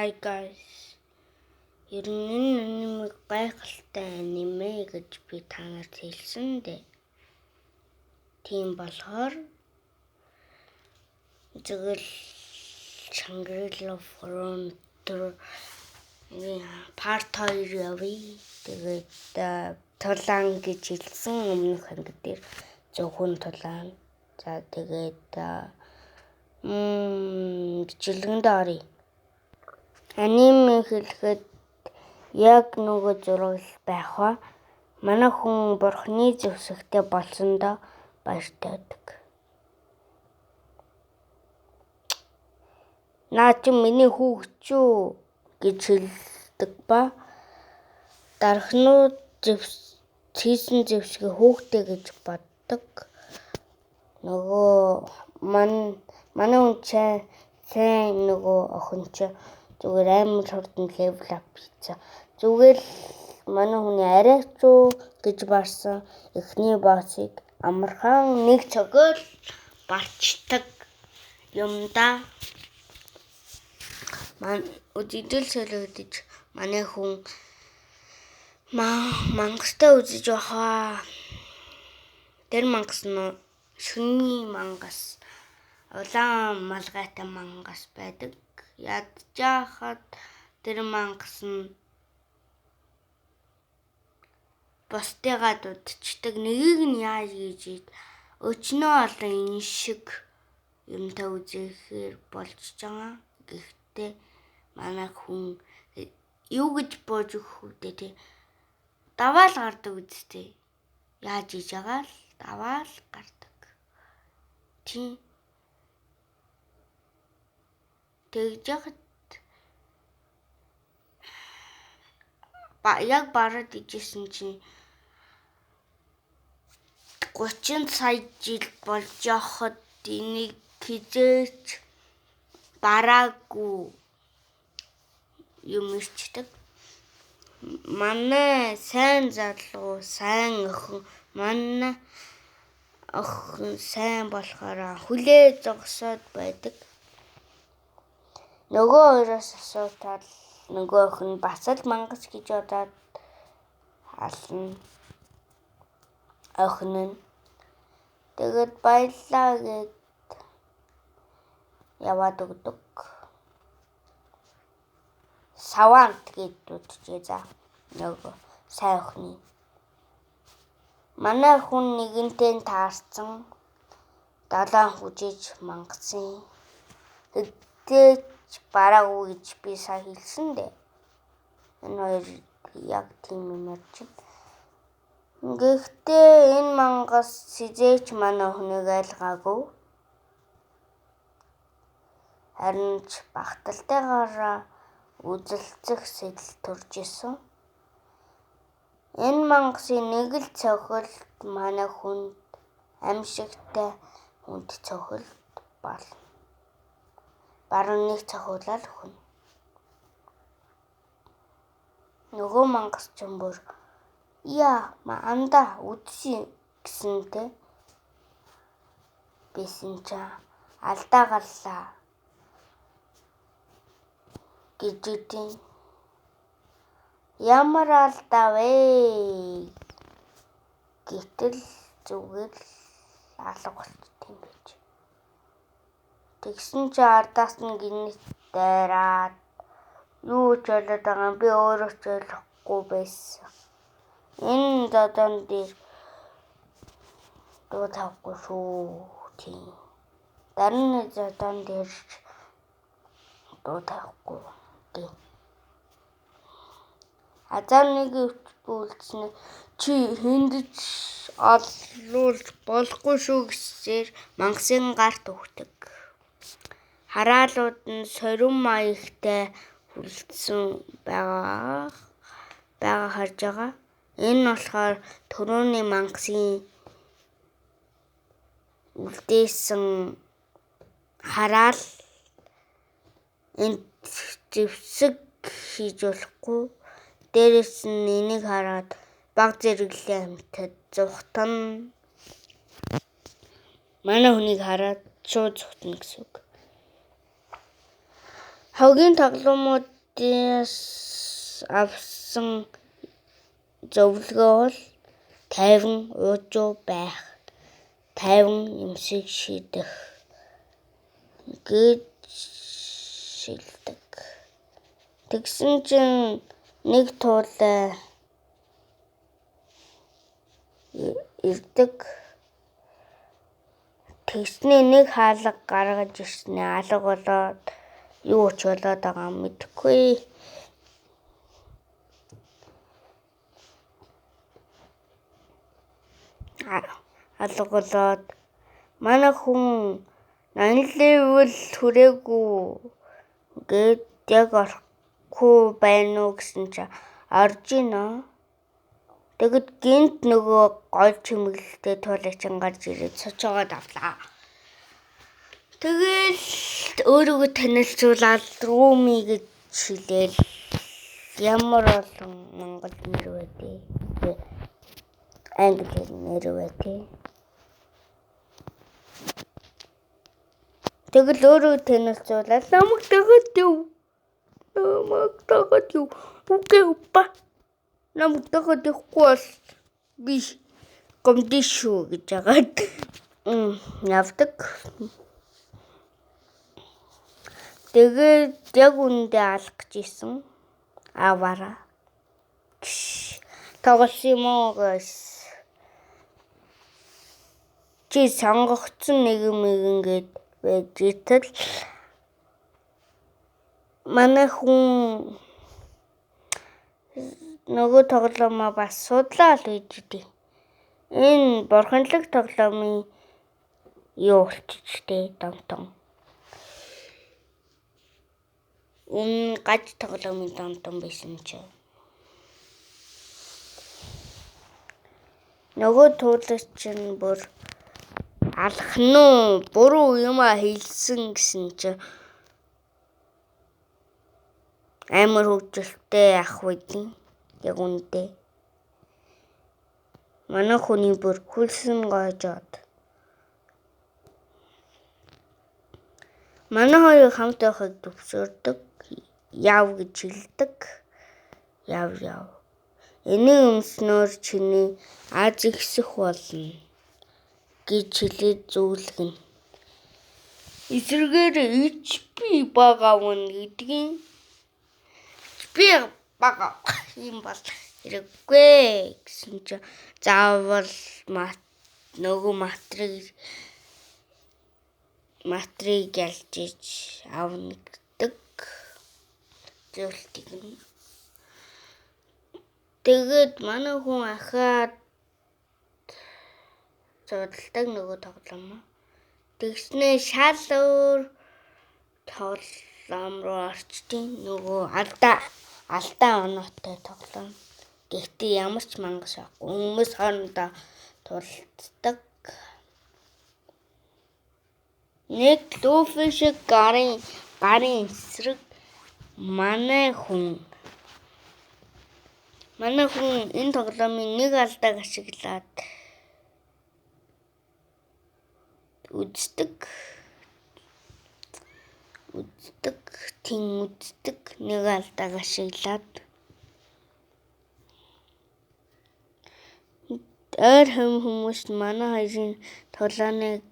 Hi guys. Ер нь энэ анимыг гайхалтай аниме гэж би танарт хэлсэн дээ. Тийм болохоор зөвл Shangri-La Frontier part 2 явъя. Тэгээд тулаан гэж хэлсэн өмнөх анги дээр зөвхөн тулаан. За тэгээд жилгэндээ оръё. Аниме хэлэхэд яг нөгөө зураг байх ба манай хүн бурхны зэвсэгтэй болсондоо баяртай байдаг. Наа чи миний хүүхэд юу гэж хэлдэг ба дархнууд хийсэн зэвсгээ хүүхдээ гэж боддог. Нөгөө манай хүн сайн нөгөө охин чи зүгээр амар хурдан левел ап хийсэн. Зүгээр л манай хүний арай чуу гэж барсан эхний боссыг амархан нэг цогол барчдаг юм да. Өдөртөл солиодож манай хүн мангастай үзэж баха. Тэр мангас нь шөнийн мангас, улаан малгайтай мангас байдаг. Ядчаахад тэр мангас нь бостыгаа дудчихдаг. Нэгийг нь яаж гэж өчнөө олон энэ шиг юмтай үзэхээр болж байгаа. Гэхдээ манай хүн юу гэж бууж өгөх үү те. Даваал гардаг үстэй. Яаж хийж байгаа л даваал гардаг. Тийм. Тэгж яхад яг бараад ижсэн чинь 30 сая жил болж явахад энийг хизээч бараагүй юм ирчдэг. Манай сайн залуу, сайн охин, манай охин сайн болохоор хүлээ зогсоод байдаг. Нөгөө хоёроос асуутал нөгөө охин бас л мангас гэж бодоод ална. Охин нь тэгээд баялаа гэд яваад өгдөг. Савант гэж дуудчихъя за. Нөгөө сайн охины. Манай хүн нэгэнтэй таарсан 7 хүжиж мангасын. Тэгтээч бараагүй гэж би сайн хэлсэн дээ. Энэ хоёр яг тийм юм чинь. Гэхдээ энэ мангас сизээч манай хүнийг айлгаагүй. Харин ч багталтайгаараа үзэлцэх сэтэл төрж исэн. Энэ мангасын нэг л цохилт манай хүнд амьшигтай хүнд цохилт болно. Баруун нэг цохиулаад өгнө. Нөгөө мангас ч юм бүр анда үдсийн гэсэнтэй бисэн ча алдаа гарлаа гэж үтэн. Ямар алдаа вэ? Гэтэл зүгээр алга болчих юм байж. Тэгсэн чи ардаас нь гинэт дайраад юу ч болоод байгаа би өөрөө ч ойлгохгүй байсан. Энэ додон дээр дуу тавихгүй шүү. Тийм. Дарны додон дээр дуу тавихгүй. Тийм. Азар нэг үйлснэ чи хиндэж олуулж болохгүй шүү гэсээр мангасын гарт өгдөг. Хараалууд нь сорин маягтай хүлдсэн байгаа харж байгаа. Энэ болохоор түрүүний мангасын үлдээсэн хараал энэ зэвсэг хийж болохгүй. Дээрээс нь энийг хараад баг зэрэглэлийн амьтад зүхтан манай хүнийг хараад шууд зүхтана гэсэн үг. Хогийн тоглоомуудаас авсан зөвлөгөө бол 50 уужуу байх, 50 юмсыг шийдэх гэж шилдэг. Тэгсэн чинь нэг туулай ирдэг. Тэгснээ нэг хаалга гаргаж ирснээ алга болоод юу ч болоод байгаа мэдэхгүй. Алга болоод манай хүн 80 level хүрээгүй гээд яг орохгүй байна уу гэсэн чинь орж ийна. Тэгэд гинт нөгөө гол чимэглэлтэй туалачин гарч ирээд цочоогоод авлаа. Тэгэл өөрийгөө танилцуулаад Руми гэж хэлээл ямар олон монгол нэр вэ тий. Англи хэл нэр вэ тий. Тэгэл өөрийгөө танилцуулаад намайг дагаад юу? Үгүй ба. Намайг дагаад явахгүй бол би гомдсон шүү гэж яагаад явдаг. Тэгээд яг үндэ алах гэж исэн. Аваараа. Тоглосон юм уу гэж. Чи сонгогдсон нэгэд байж итэл манай хүн нөгөө тоглоомоо бас судлаа л гэж дээ. Энэ бурханлаг тоглоомын юу болчихтэй донтон. Гаж тоглоомын донтон байсан ч. Нөгөө туулагч чинь бүр алах нь буруу юм хэлсэн гэсэн чи амар хөвгөлтэй ах байдیں۔ Яг үнэтэй. Манай хүний бүр хүлсэн гоожоод. Манай хоёр хамт байхыг төвшөрдөг. Яв гэж хэлдэг. Яв. Энийг өмснөөр чиний аз ихсэх болно гэж хэлээд зөвлөгнө. Эсрэгээр HP бага авна гэдгийг би бага юм бол хэрэггүй гэсэн чи заавал нөгөө матрийг ялжиж авна гэдэг зөвлөлтийг нь. Тэгээд манай хүн ахаад судалдаг нөгөө тоглоом. Тэгснээ шал өөр тоглоом руу орчдیں۔ Нөгөө алдаа оноотой тоглоом. Гэхдээ ямар ч мангас байхгүй. Хүмүүс хоорондоо тулцдаг. Нэг луфи шиг гарын эсрэг манай хүн энэ тоглоомын нэг алдааг ашиглаад үздэг нэг алдааг ашиглаад өөр хүмүүс манай хоёрын тоглоомыг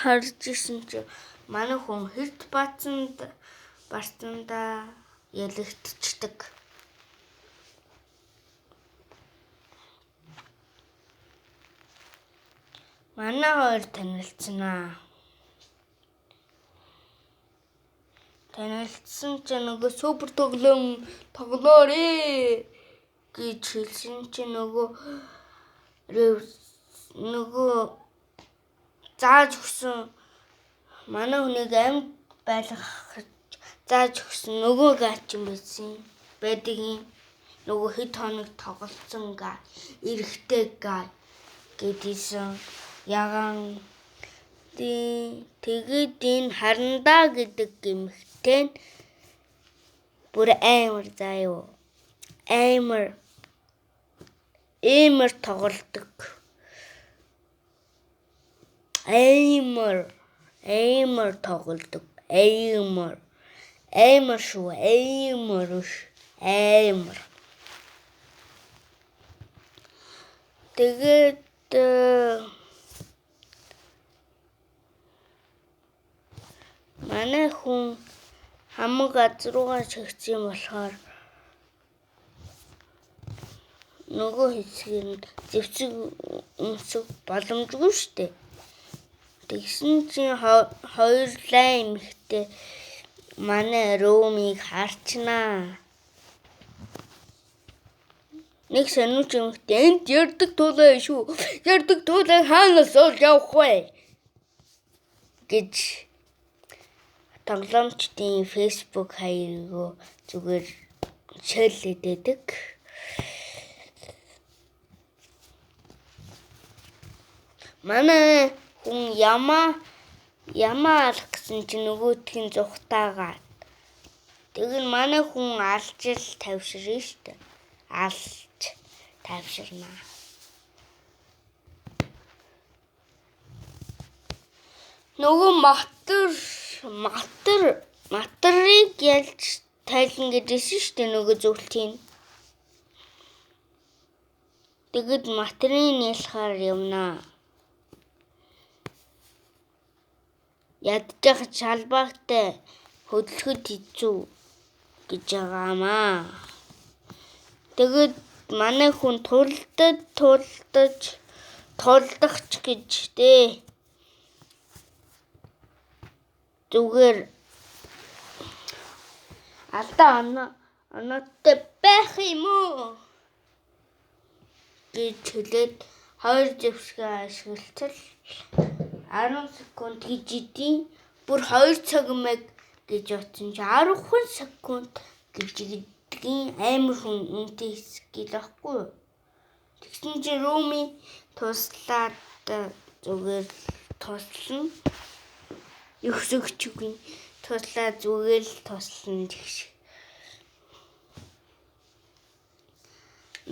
харж исэн чи манай хүн хэрд барцандаа ялэгдчихдэг. Манай хоёр танилцсанаа. Танилцсан ч нөгөө супер тоглоорой гэж хэлсэн чи нөгөө зааж өгсөн манай хүнийг амьд байлгах зааж өгсөн нөгөө гач юм байдаг юм. Нөгөө хэд хоног тоглолцсон га эрэхтэй га гэдээсэн ягаан тэгээд энэ харандаа гэдэг гэмхтэй нь бүр амар заяа амар тоглодог. Амар тоглодог. Амар шүү. Амар. Тэгээд манай хүн хамаг газруугаа чигсэн болохоор нөгөө хэсгийг зэвсэг өмсөх боломжгүй штэ. Тэгсэн чинь хоёр лайн эмэгтэй манай Ромыг харчнаа. Нэг сонирч эмэгтэй энд ярддаг тулаа шүү. Ярддаг тулаа хаанаас олж явах вэ? гэж тоглоомчдын Facebook хаягаа зүгээр шеэрлэдэг. Манай хүн ямаа алах гэсэн чинь нөгөөдхийн зүхтаагаад. Тэгвэл манай хүн алж л тавьширна штэ. Алж тавьширнаа. Нөгөө матерыг ялж тайлна гэдээсэн штэ нөгөө зөвлөлтийн. Тэгэд материйг ялахаар явнаа. Ядчих шалбаагтай хөдөлгөд хэцүү гэж байгаамаа. Тэгэд манай хүн тулдахч гэж дээ. Зүгээр алдаа оноотой байх юм уу гэж хэлээд хоёр зэвсгээ ашиглалтал 10 секунд гэж идэв. Бүр 2 цаг мэг гэж утсан чи 10 секунд гэж идэгin амар хүн үнтэй хэсгэл байхгүй. Тэгсэн чи Роми туслаад зүгээр туслана. Өсөгчгүй туслаад зүгээр л туслана гэж.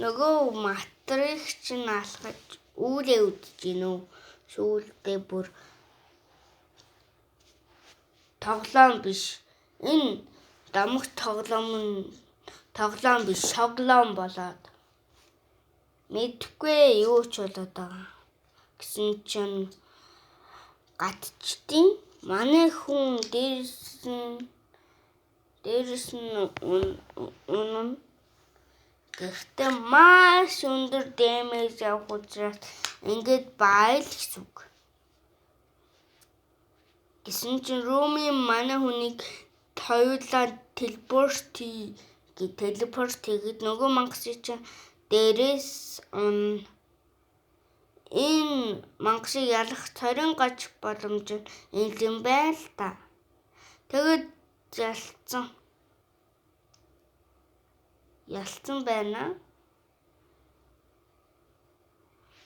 Нөгөө материйг чинь алхаж үүрээ үдэж гинөө. Сүүлдээ бүр тоглоом биш. Энэ дамаг тоглоом биш, шоглоом болоод. Мэдгүй юу ч болоод байгаа. Гэсэн чинь гатчдیں۔ Манай хүн дээрс нь унана. Гэхдээ маш өндөр дэмэж авах учраас ингээд байл гэсэн үг. Гэсэн чинь Роми манай хүнийг хоёулаа телепорт хийгээд нөгөө мангасыг чинь дээрээс энэ мангасыг ялах цорын гач боломж нь энэ байл та. Тэгэд ялцсан байна.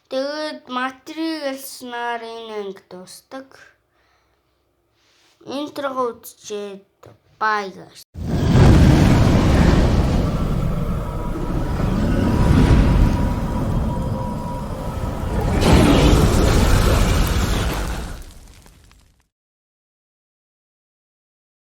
Тэгэд материйг ялснаар энэ анги дуустдаг. Интрого үзчихэд бай guys.